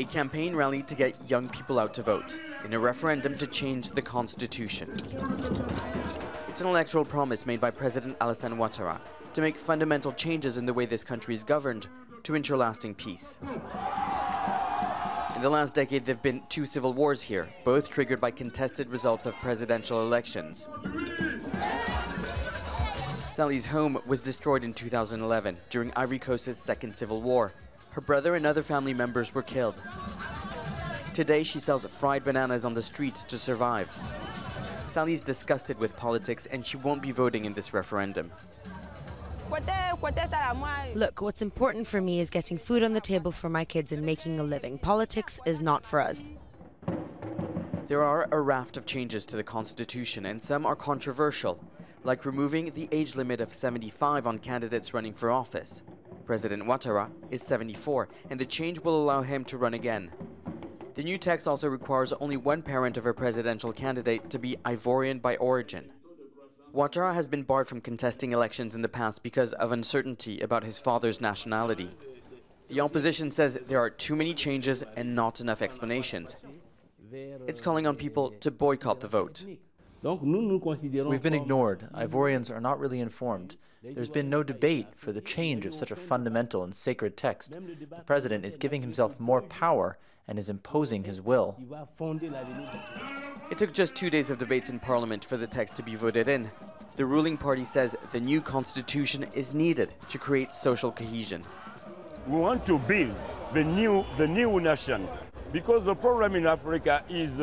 A campaign rally to get young people out to vote in a referendum to change the constitution. It's an electoral promise made by President Alassane Ouattara to make fundamental changes in the way this country is governed to ensure lasting peace. In the last decade, there have been 2 civil wars here, both triggered by contested results of presidential elections. Sally's home was destroyed in 2011 during Ivory Coast's second civil war. Her brother and other family members were killed. Today, she sells fried bananas on the streets to survive. Sally's disgusted with politics and she won't be voting in this referendum. Look, what's important for me is getting food on the table for my kids and making a living. Politics is not for us. There are a raft of changes to the constitution and some are controversial, like removing the age limit of 75 on candidates running for office. President Ouattara is 74 and the change will allow him to run again. The new text also requires only one parent of a presidential candidate to be Ivorian by origin. Ouattara has been barred from contesting elections in the past because of uncertainty about his father's nationality. The opposition says there are too many changes and not enough explanations. It's calling on people to boycott the vote. We've been ignored. Ivorians are not really informed. There's been no debate for the change of such a fundamental and sacred text. The president is giving himself more power and is imposing his will. It took just 2 days of debates in Parliament for the text to be voted in. The ruling party says the new constitution is needed to create social cohesion. We want to build the new nation, because the problem in Africa is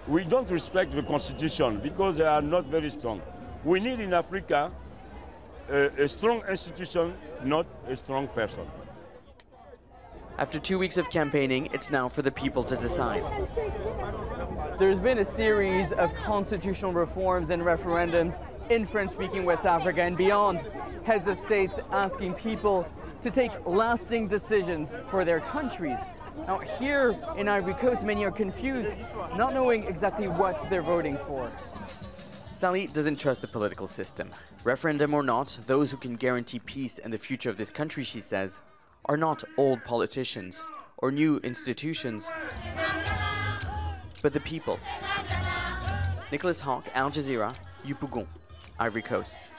we don't respect the constitution because they are not very strong. We need in Africa a strong institution, not a strong person. After 2 weeks of campaigning, it's now for the people to decide. There's been a series of constitutional reforms and referendums in French-speaking West Africa and beyond. Heads of states asking people to take lasting decisions for their countries. Now, here in Ivory Coast, many are confused, not knowing exactly what they're voting for. Sally doesn't trust the political system. Referendum or not, those who can guarantee peace and the future of this country, she says, are not old politicians or new institutions, but the people. Nicholas Hawk, Al Jazeera, Yopougon, Ivory Coast.